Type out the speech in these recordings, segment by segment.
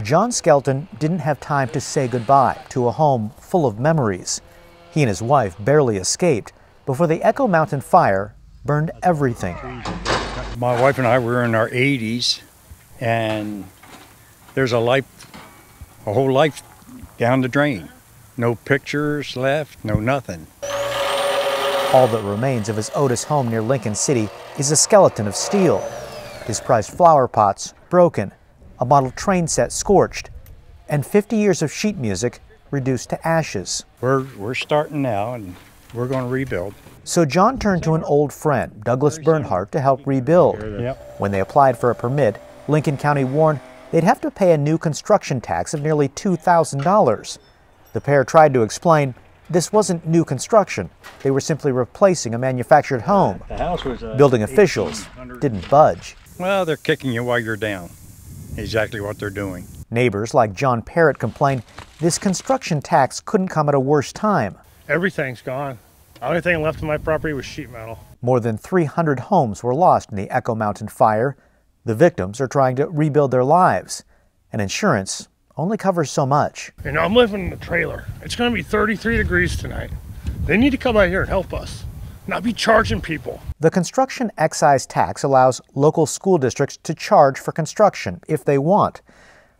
John Skelton didn't have time to say goodbye to a home full of memories. He and his wife barely escaped before the Echo Mountain fire burned everything. My wife and I were in our 80s, and there's a whole life down the drain. No pictures left, no nothing. All that remains of his Otis home near Lincoln City is a skeleton of steel. His prized flower pots broken, a model train set scorched, and 50 years of sheet music reduced to ashes. We're starting now, and we're going to rebuild. So John turned to an old friend, Douglas Bernhardt, to help rebuild. Yep. When they applied for a permit, Lincoln County warned they'd have to pay a new construction tax of nearly $2,000. The pair tried to explain this wasn't new construction. They were simply replacing a manufactured home. The house was Building officials didn't budge. Well, they're kicking you while you're down. Exactly what they're doing. Neighbors like John Parrott complained this construction tax couldn't come at a worse time. Everything's gone. The only thing left of my property was sheet metal. More than 300 homes were lost in the Echo Mountain fire. The victims are trying to rebuild their lives, and insurance only covers so much. You know, I'm living in a trailer. It's going to be 33 degrees tonight. They need to come out here and help us, not be charging people. The construction excise tax allows local school districts to charge for construction if they want.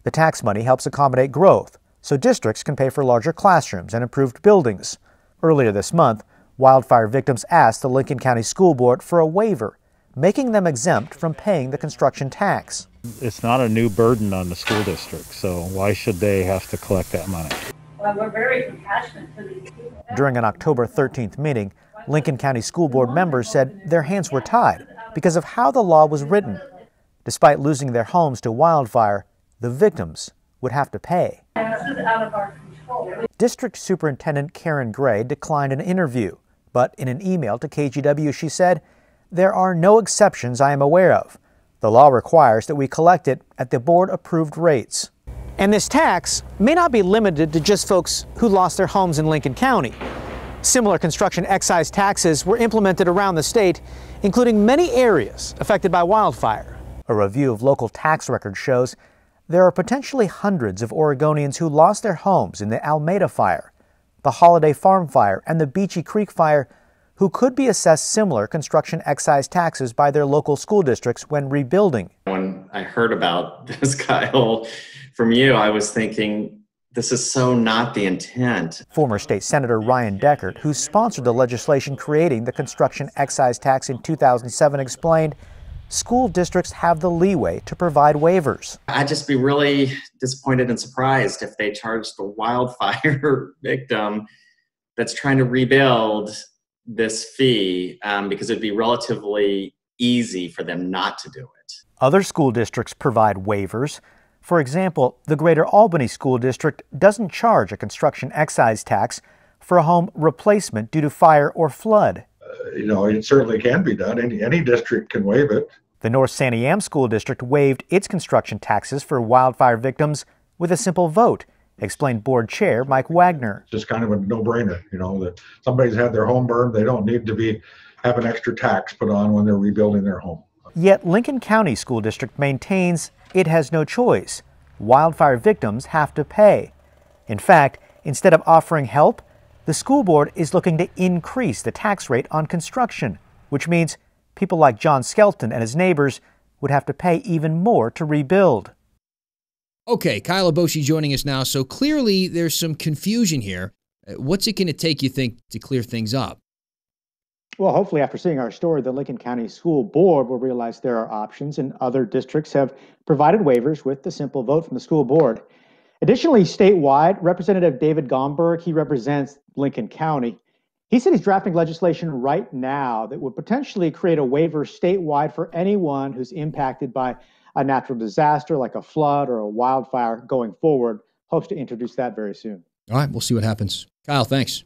The tax money helps accommodate growth, so districts can pay for larger classrooms and improved buildings. Earlier this month, wildfire victims asked the Lincoln County School Board for a waiver, making them exempt from paying the construction tax. It's not a new burden on the school district, so why should they have to collect that money? Well, we're very compassionate for these people. During an October 13th meeting, Lincoln County School Board members said their hands were tied because of how the law was written. Despite losing their homes to wildfire, the victims would have to pay. This is out of our control. District Superintendent Karen Gray declined an interview, but in an email to KGW she said, "There are no exceptions I am aware of. The law requires that we collect it at the board-approved rates." And this tax may not be limited to just folks who lost their homes in Lincoln County. Similar construction excise taxes were implemented around the state, including many areas affected by wildfire. A review of local tax records shows there are potentially hundreds of Oregonians who lost their homes in the Almeda fire, the Holiday Farm fire, and the Beachy Creek fire, who could be assessed similar construction excise taxes by their local school districts when rebuilding. When I heard about this, Kyle, from you, I was thinking, this is so not the intent. Former State Senator Ryan Deckert, who sponsored the legislation creating the construction excise tax in 2007, explained school districts have the leeway to provide waivers. I'd just be really disappointed and surprised if they charged a wildfire victim that's trying to rebuild this fee because it'd be relatively easy for them not to do it. Other school districts provide waivers. For example, the Greater Albany School District doesn't charge a construction excise tax for a home replacement due to fire or flood. It certainly can be done. Any district can waive it. The North Santiam School District waived its construction taxes for wildfire victims with a simple vote, explained board chair Mike Wagner. It's just kind of a no-brainer, that somebody's had their home burned. They don't need to have an extra tax put on when they're rebuilding their home. Yet Lincoln County School District maintains it has no choice. Wildfire victims have to pay. In fact, instead of offering help, the school board is looking to increase the tax rate on construction, which means people like John Skelton and his neighbors would have to pay even more to rebuild. Okay, Kyle Aboshi joining us now. So clearly there's some confusion here. What's it going to take, you think, to clear things up? Well, hopefully after seeing our story, the Lincoln County School Board will realize there are options, and other districts have provided waivers with the simple vote from the school board. Additionally, statewide, Representative David Gomberg, he represents Lincoln County. He said he's drafting legislation right now that would potentially create a waiver statewide for anyone who's impacted by a natural disaster like a flood or a wildfire going forward. Hopes to introduce that very soon. All right, we'll see what happens. Kyle, thanks.